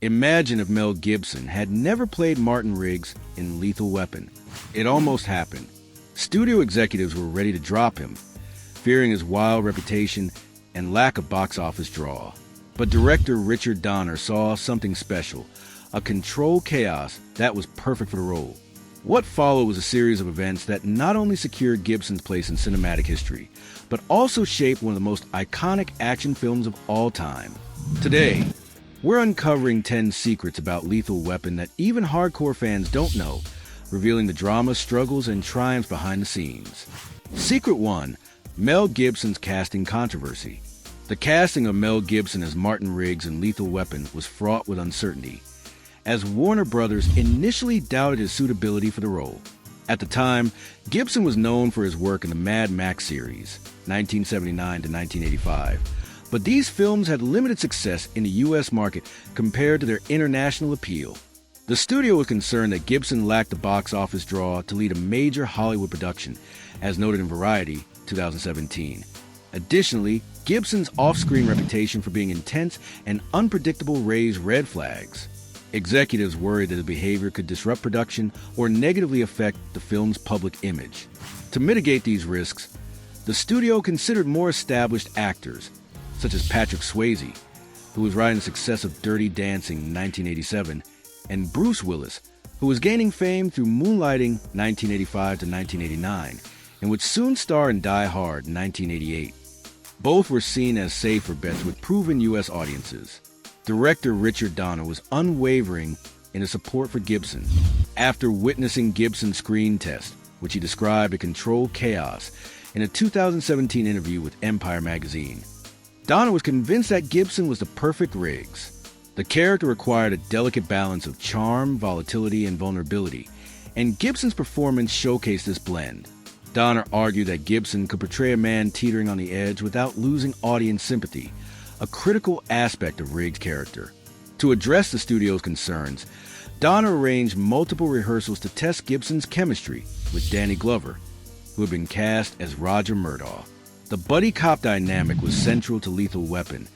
Imagine if Mel Gibson had never played Martin Riggs in Lethal Weapon. It almost happened. Studio executives were ready to drop him, fearing his wild reputation and lack of box office draw. But director Richard Donner saw something special, a controlled chaos that was perfect for the role. What followed was a series of events that not only secured Gibson's place in cinematic history, but also shaped one of the most iconic action films of all time. Today, we're uncovering 10 secrets about Lethal Weapon that even hardcore fans don't know, revealing the drama, struggles, and triumphs behind the scenes. Secret 1. Mel Gibson's casting controversy. The casting of Mel Gibson as Martin Riggs in Lethal Weapon was fraught with uncertainty, as Warner Brothers initially doubted his suitability for the role. At the time, Gibson was known for his work in the Mad Max series, 1979 to 1985, but these films had limited success in the U.S. market compared to their international appeal. The studio was concerned that Gibson lacked the box office draw to lead a major Hollywood production, as noted in Variety, 2017. Additionally, Gibson's off-screen reputation for being intense and unpredictable raised red flags. Executives worried that his behavior could disrupt production or negatively affect the film's public image. To mitigate these risks, the studio considered more established actors, such as Patrick Swayze, who was riding the success of Dirty Dancing in 1987, and Bruce Willis, who was gaining fame through Moonlighting 1985 to 1989, and would soon star in Die Hard in 1988. Both were seen as safer bets with proven U.S. audiences. Director Richard Donner was unwavering in his support for Gibson. After witnessing Gibson's screen test, which he described as controlled chaos, in a 2017 interview with Empire magazine, Donner was convinced that Gibson was the perfect Riggs. The character required a delicate balance of charm, volatility, and vulnerability, and Gibson's performance showcased this blend. Donner argued that Gibson could portray a man teetering on the edge without losing audience sympathy, a critical aspect of Riggs' character. To address the studio's concerns, Donner arranged multiple rehearsals to test Gibson's chemistry with Danny Glover, who had been cast as Roger Murtaugh. The buddy cop dynamic was central to Lethal Weapon,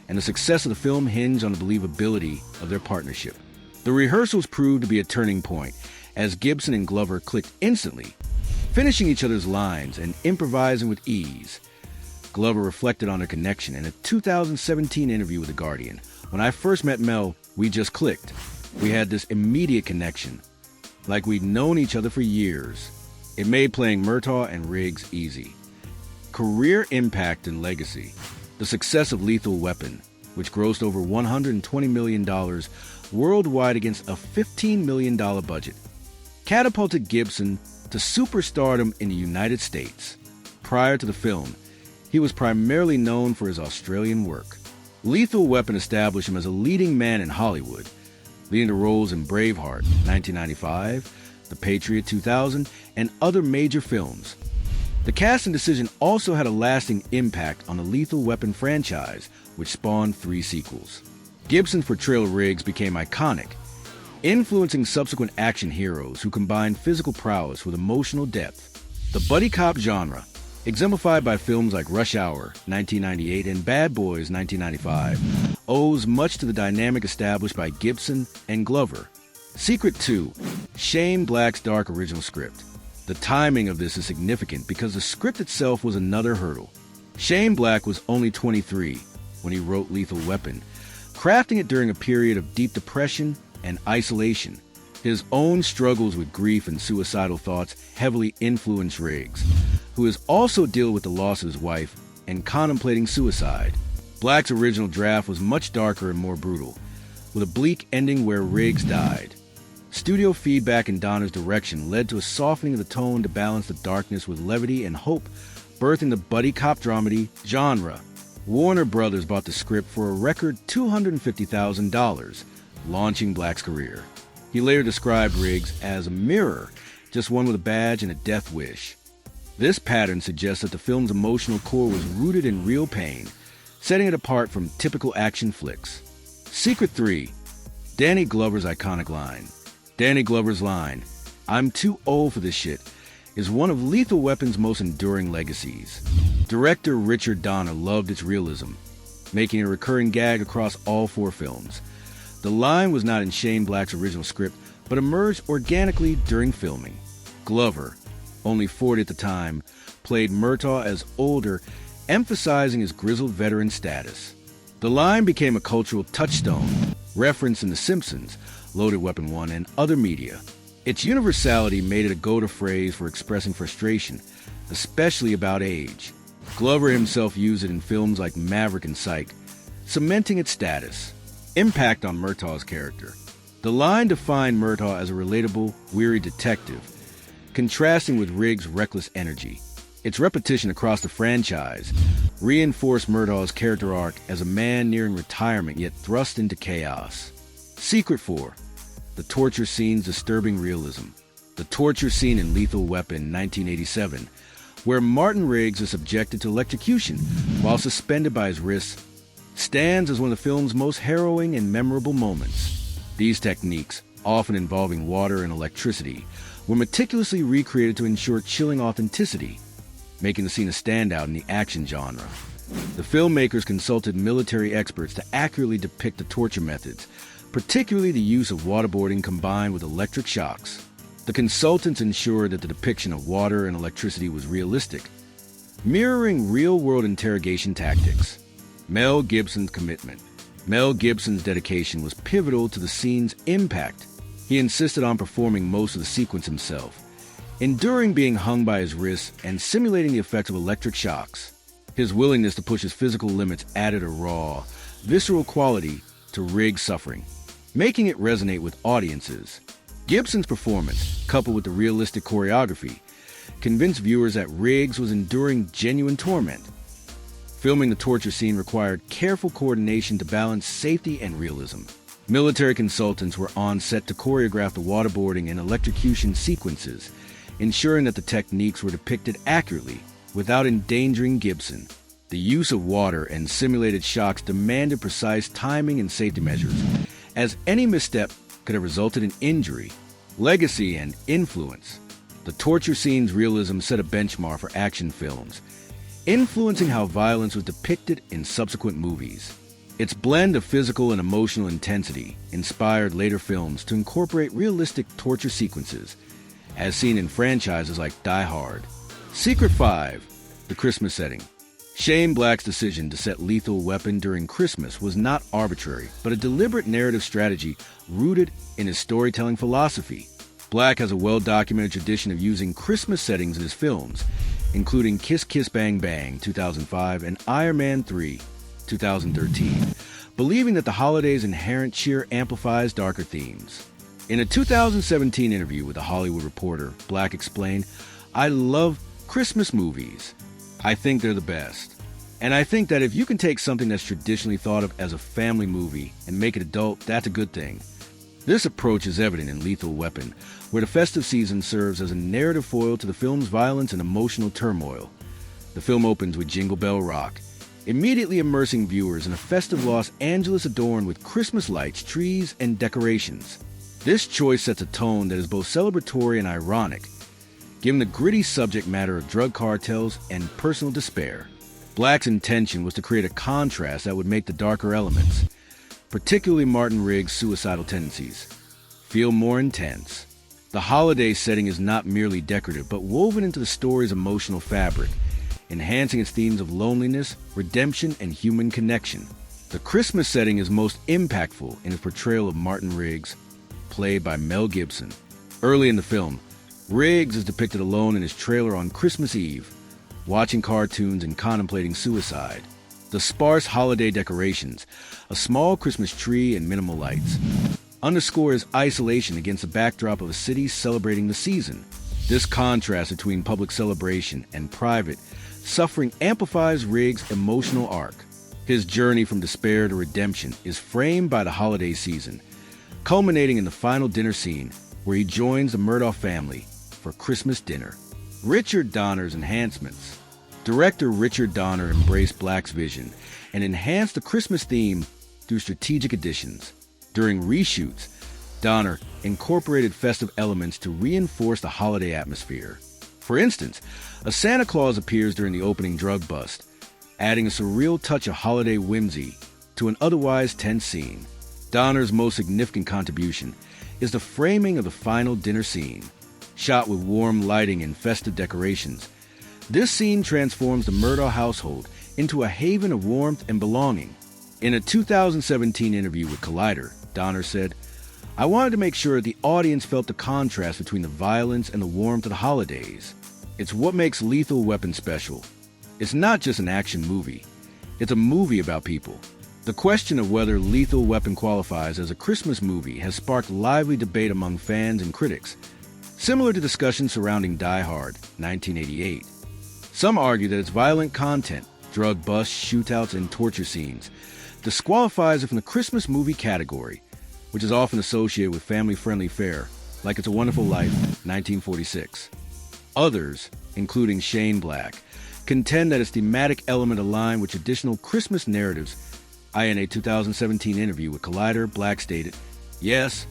and the success of the film hinged on the believability of their partnership. The rehearsals proved to be a turning point, as Gibson and Glover clicked instantly, finishing each other's lines and improvising with ease. Glover reflected on their connection in a 2017 interview with The Guardian. "When I first met Mel, we just clicked. We had this immediate connection, like we'd known each other for years. It made playing Murtaugh and Riggs easy." Career impact and legacy. The success of Lethal Weapon, which grossed over $120 million worldwide against a $15 million budget, catapulted Gibson to superstardom in the United States. Prior to the film, he was primarily known for his Australian work. Lethal Weapon established him as a leading man in Hollywood, leading to roles in Braveheart, 1995, The Patriot, 2000, and other major films. The casting decision also had a lasting impact on the Lethal Weapon franchise, which spawned 3 sequels. Gibson's portrayal of Riggs became iconic, influencing subsequent action heroes who combined physical prowess with emotional depth. The buddy cop genre, exemplified by films like Rush Hour, 1998, and Bad Boys, 1995, owes much to the dynamic established by Gibson and Glover. Secret 2. Shane Black's dark original script. The timing of this is significant because the script itself was another hurdle. Shane Black was only 23 when he wrote Lethal Weapon, crafting it during a period of deep depression and isolation. His own struggles with grief and suicidal thoughts heavily influenced Riggs, who is also dealing with the loss of his wife and contemplating suicide. Black's original draft was much darker and more brutal, with a bleak ending where Riggs died. Studio feedback and Donner's direction led to a softening of the tone to balance the darkness with levity and hope, birthing the buddy cop dramedy genre. Warner Brothers bought the script for a record $250,000, launching Black's career. He later described Riggs as a mirror, just one with a badge and a death wish. This pattern suggests that the film's emotional core was rooted in real pain, setting it apart from typical action flicks. Secret 3. Danny Glover's iconic line. Danny Glover's line, "I'm too old for this shit," is one of Lethal Weapon's most enduring legacies. Director Richard Donner loved its realism, making it a recurring gag across all 4 films. The line was not in Shane Black's original script, but emerged organically during filming. Glover, only 40 at the time, played Murtaugh as older, emphasizing his grizzled veteran status. The line became a cultural touchstone, referenced in The Simpsons, Loaded Weapon 1, and other media. Its universality made it a go-to phrase for expressing frustration, especially about age. Glover himself used it in films like Maverick and Psych, cementing its status. Impact on Murtaugh's character. The line defined Murtaugh as a relatable, weary detective, contrasting with Riggs' reckless energy. Its repetition across the franchise reinforced Murtaugh's character arc as a man nearing retirement yet thrust into chaos. Secret 4. The torture scene's disturbing realism. The torture scene in Lethal Weapon 1987, where Martin Riggs is subjected to electrocution while suspended by his wrists, stands as one of the film's most harrowing and memorable moments. These techniques, often involving water and electricity, were meticulously recreated to ensure chilling authenticity, making the scene a standout in the action genre. The filmmakers consulted military experts to accurately depict the torture methods, particularly the use of waterboarding combined with electric shocks. The consultants ensured that the depiction of water and electricity was realistic, mirroring real-world interrogation tactics. Mel Gibson's commitment. Mel Gibson's dedication was pivotal to the scene's impact. He insisted on performing most of the sequence himself, enduring being hung by his wrists and simulating the effects of electric shocks. His willingness to push his physical limits added a raw, visceral quality to Riggs' suffering, making it resonate with audiences. Gibson's performance, coupled with the realistic choreography, convinced viewers that Riggs was enduring genuine torment. Filming the torture scene required careful coordination to balance safety and realism. Military consultants were on set to choreograph the waterboarding and electrocution sequences, ensuring that the techniques were depicted accurately without endangering Gibson. The use of water and simulated shocks demanded precise timing and safety measures, as any misstep could have resulted in injury. Legacy and influence. The torture scene's realism set a benchmark for action films, influencing how violence was depicted in subsequent movies. Its blend of physical and emotional intensity inspired later films to incorporate realistic torture sequences, as seen in franchises like Die Hard. Secret 5. The Christmas setting. Shane Black's decision to set Lethal Weapon during Christmas was not arbitrary, but a deliberate narrative strategy rooted in his storytelling philosophy. Black has a well-documented tradition of using Christmas settings in his films, including Kiss Kiss Bang Bang 2005 and Iron Man 3 2013, believing that the holiday's inherent cheer amplifies darker themes. In a 2017 interview with The Hollywood Reporter, Black explained, "I love Christmas movies. I think they're the best. And I think that if you can take something that's traditionally thought of as a family movie and make it adult, that's a good thing." This approach is evident in Lethal Weapon, where the festive season serves as a narrative foil to the film's violence and emotional turmoil. The film opens with Jingle Bell Rock, immediately immersing viewers in a festive Los Angeles adorned with Christmas lights, trees, and decorations. This choice sets a tone that is both celebratory and ironic, given the gritty subject matter of drug cartels and personal despair. Black's intention was to create a contrast that would make the darker elements, particularly Martin Riggs' suicidal tendencies, feel more intense. The holiday setting is not merely decorative, but woven into the story's emotional fabric, enhancing its themes of loneliness, redemption, and human connection. The Christmas setting is most impactful in its portrayal of Martin Riggs, played by Mel Gibson. Early in the film, Riggs is depicted alone in his trailer on Christmas Eve, watching cartoons and contemplating suicide. The sparse holiday decorations, a small Christmas tree and minimal lights, underscore his isolation against the backdrop of a city celebrating the season. This contrast between public celebration and private suffering amplifies Riggs' emotional arc. His journey from despair to redemption is framed by the holiday season, culminating in the final dinner scene where he joins the Murtaugh family for Christmas dinner. Richard Donner's enhancements. Director Richard Donner embraced Black's vision and enhanced the Christmas theme through strategic additions. During reshoots, Donner incorporated festive elements to reinforce the holiday atmosphere. For instance, a Santa Claus appears during the opening drug bust, adding a surreal touch of holiday whimsy to an otherwise tense scene. Donner's most significant contribution is the framing of the final dinner scene, shot with warm lighting and festive decorations. This scene transforms the Murdo household into a haven of warmth and belonging. In a 2017 interview with Collider, Donner said, "I wanted to make sure the audience felt the contrast between the violence and the warmth of the holidays. It's what makes Lethal Weapon special. It's not just an action movie. It's a movie about people." The question of whether Lethal Weapon qualifies as a Christmas movie has sparked lively debate among fans and critics, similar to discussions surrounding Die Hard, 1988. Some argue that its violent content, drug busts, shootouts, and torture scenes, disqualifies it from the Christmas movie category, which is often associated with family-friendly fare, like It's a Wonderful Life, 1946. Others, including Shane Black, contend that its thematic element align with traditional Christmas narratives. In a 2017 interview with Collider, Black stated, "Yes,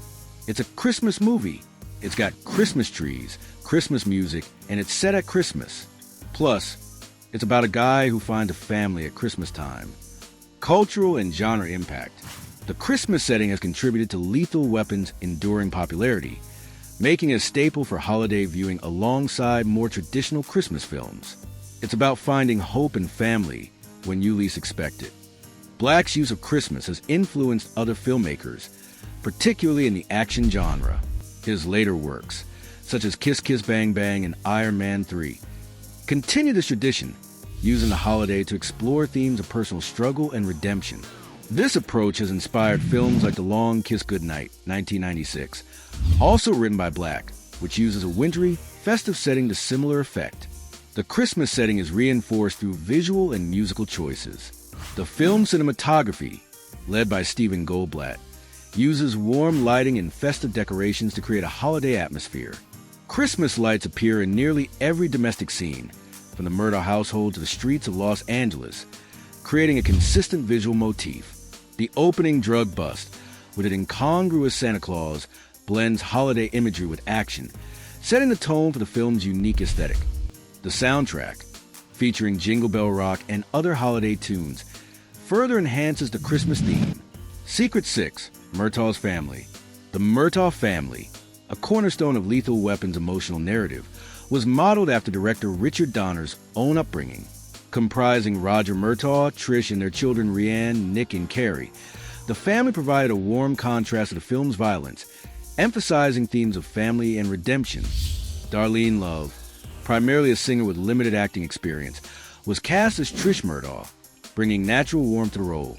it's a Christmas movie. It's got Christmas trees, Christmas music, and it's set at Christmas. Plus, it's about a guy who finds a family at Christmas time." Cultural and genre impact. The Christmas setting has contributed to Lethal Weapon's enduring popularity, making it a staple for holiday viewing alongside more traditional Christmas films. It's about finding hope and family when you least expect it. Black's use of Christmas has influenced other filmmakers, particularly in the action genre. His later works, such as Kiss Kiss Bang Bang and Iron Man 3, continue this tradition, using the holiday to explore themes of personal struggle and redemption. This approach has inspired films like The Long Kiss Goodnight, 1996, also written by Black, which uses a wintry, festive setting to similar effect. The Christmas setting is reinforced through visual and musical choices. The film's cinematography, led by Stephen Goldblatt, uses warm lighting and festive decorations to create a holiday atmosphere. Christmas lights appear in nearly every domestic scene, from the Murtaugh household to the streets of Los Angeles, creating a consistent visual motif. The opening drug bust, with an incongruous Santa Claus, blends holiday imagery with action, setting the tone for the film's unique aesthetic. The soundtrack, featuring Jingle Bell Rock and other holiday tunes, further enhances the Christmas theme. Secret 6, Murtaugh's Family. The Murtaugh family, a cornerstone of Lethal Weapon's emotional narrative, was modeled after director Richard Donner's own upbringing. Comprising Roger Murtaugh, Trish, and their children Rhiann, Nick, and Carrie, the family provided a warm contrast to the film's violence, emphasizing themes of family and redemption. Darlene Love, primarily a singer with limited acting experience, was cast as Trish Murtaugh, bringing natural warmth to the role.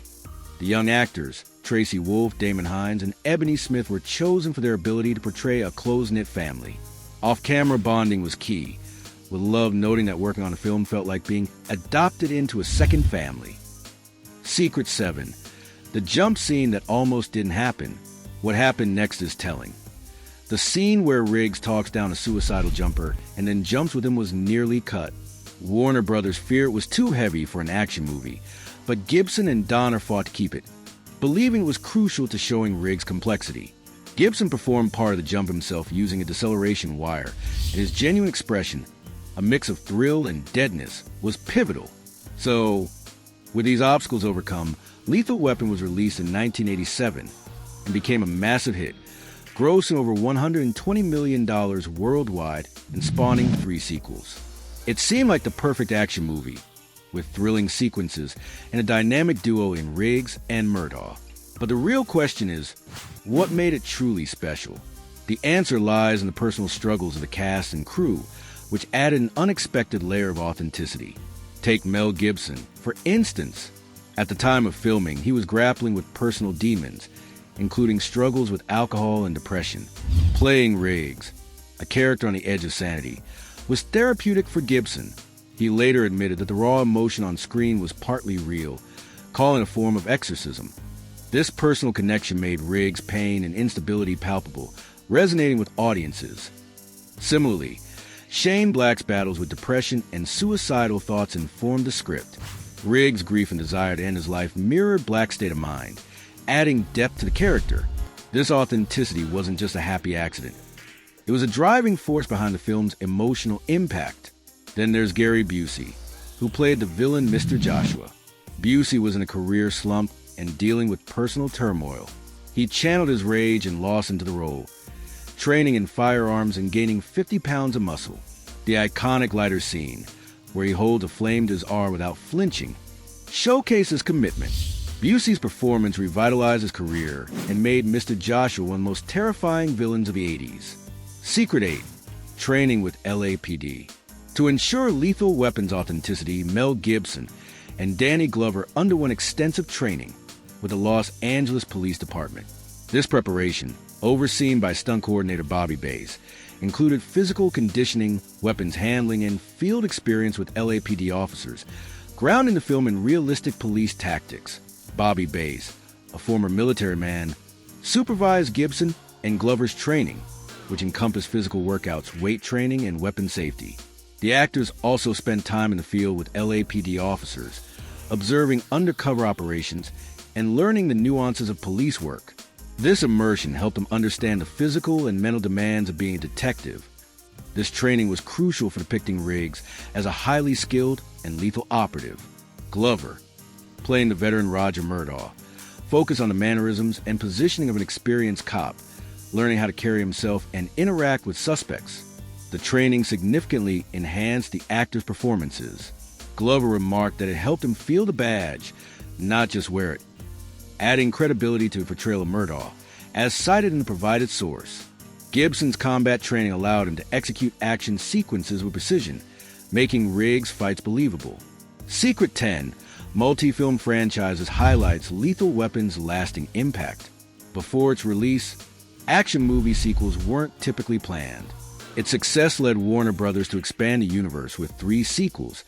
The young actors, Tracy Wolfe, Damon Hines, and Ebony Smith, were chosen for their ability to portray a close-knit family. Off-camera bonding was key, with Love noting that working on the film felt like being adopted into a second family. Secret 7. The jump scene that almost didn't happen. What happened next is telling. The scene where Riggs talks down a suicidal jumper and then jumps with him was nearly cut. Warner Brothers feared it was too heavy for an action movie, but Gibson and Donner fought to keep it, believing it was crucial to showing Riggs' complexity. Gibson performed part of the jump himself using a deceleration wire, and his genuine expression, a mix of thrill and deadness, was pivotal. So, with these obstacles overcome, Lethal Weapon was released in 1987 and became a massive hit, grossing over $120 million worldwide and spawning 3 sequels. It seemed like the perfect action movie, with thrilling sequences and a dynamic duo in Riggs and Murtaugh. But the real question is, what made it truly special? The answer lies in the personal struggles of the cast and crew, which added an unexpected layer of authenticity. Take Mel Gibson, for instance. At the time of filming, he was grappling with personal demons, including struggles with alcohol and depression. Playing Riggs, a character on the edge of sanity, was therapeutic for Gibson. He later admitted that the raw emotion on screen was partly real, calling it a form of exorcism. This personal connection made Riggs' pain and instability palpable, resonating with audiences. Similarly, Shane Black's battles with depression and suicidal thoughts informed the script. Riggs' grief and desire to end his life mirrored Black's state of mind, adding depth to the character. This authenticity wasn't just a happy accident. It was a driving force behind the film's emotional impact. Then there's Gary Busey, who played the villain Mr. Joshua. Busey was in a career slump and dealing with personal turmoil. He channeled his rage and loss into the role, training in firearms and gaining 50 pounds of muscle. The iconic lighter scene, where he holds a flame to his arm without flinching, showcases commitment. Busey's performance revitalized his career and made Mr. Joshua one of the most terrifying villains of the 80s. Secret 8. Training with LAPD. To ensure Lethal Weapon's authenticity, Mel Gibson and Danny Glover underwent extensive training with the Los Angeles Police Department. This preparation, overseen by stunt coordinator Bobby Bays, included physical conditioning, weapons handling, and field experience with LAPD officers, grounding the film in realistic police tactics. Bobby Bays, a former military man, supervised Gibson and Glover's training, which encompassed physical workouts, weight training, and weapon safety. The actors also spent time in the field with LAPD officers, observing undercover operations and learning the nuances of police work. This immersion helped them understand the physical and mental demands of being a detective. This training was crucial for depicting Riggs as a highly skilled and lethal operative. Glover, playing the veteran Roger Murtaugh, focused on the mannerisms and positioning of an experienced cop, learning how to carry himself and interact with suspects. The training significantly enhanced the actors' performances. Glover remarked that it helped him feel the badge, not just wear it, adding credibility to the portrayal of Murdo, as cited in the provided source. Gibson's combat training allowed him to execute action sequences with precision, making Riggs' fights believable. Secret 10. Multifilm franchises highlights Lethal Weapon's lasting impact. Before its release, action movie sequels weren't typically planned. Its success led Warner Brothers to expand the universe with 3 sequels,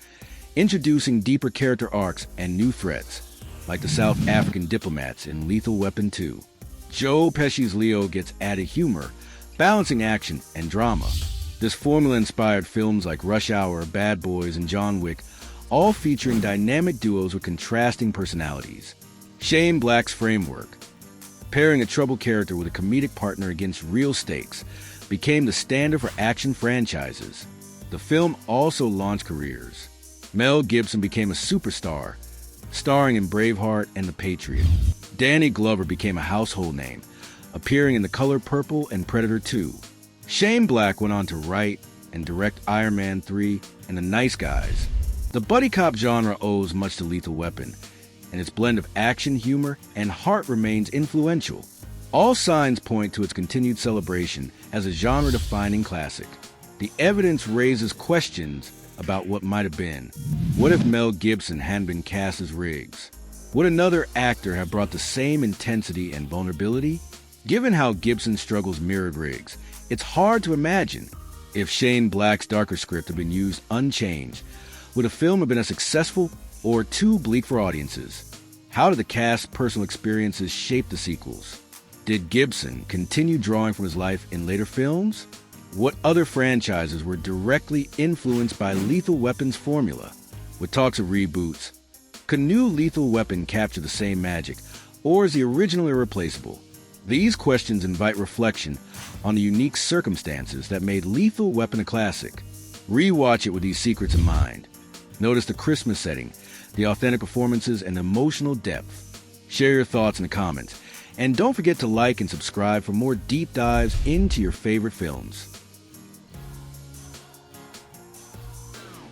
introducing deeper character arcs and new threats, like the South African diplomats in Lethal Weapon 2. Joe Pesci's Leo gets added humor, balancing action and drama. This formula inspired films like Rush Hour, Bad Boys, and John Wick, all featuring dynamic duos with contrasting personalities. Shane Black's framework, pairing a troubled character with a comedic partner against real stakes, became the standard for action franchises. The film also launched careers. Mel Gibson became a superstar, starring in Braveheart and The Patriot. Danny Glover became a household name, appearing in The Color Purple and Predator 2. Shane Black went on to write and direct Iron Man 3 and The Nice Guys. The buddy cop genre owes much to Lethal Weapon, and its blend of action, humor, and heart remains influential. All signs point to its continued celebration as a genre-defining classic. The evidence raises questions about what might have been. What if Mel Gibson hadn't been cast as Riggs? Would another actor have brought the same intensity and vulnerability? Given how Gibson's struggles mirrored Riggs, it's hard to imagine. If Shane Black's darker script had been used unchanged, would a film have been as successful or too bleak for audiences? How did the cast's personal experiences shape the sequels? Did Gibson continue drawing from his life in later films? What other franchises were directly influenced by Lethal Weapon's formula? With talks of reboots, could new Lethal Weapon capture the same magic, or is the original irreplaceable? These questions invite reflection on the unique circumstances that made Lethal Weapon a classic. Rewatch it with these secrets in mind. Notice the Christmas setting, the authentic performances, and the emotional depth. Share your thoughts in the comments. And don't forget to like and subscribe for more deep dives into your favorite films.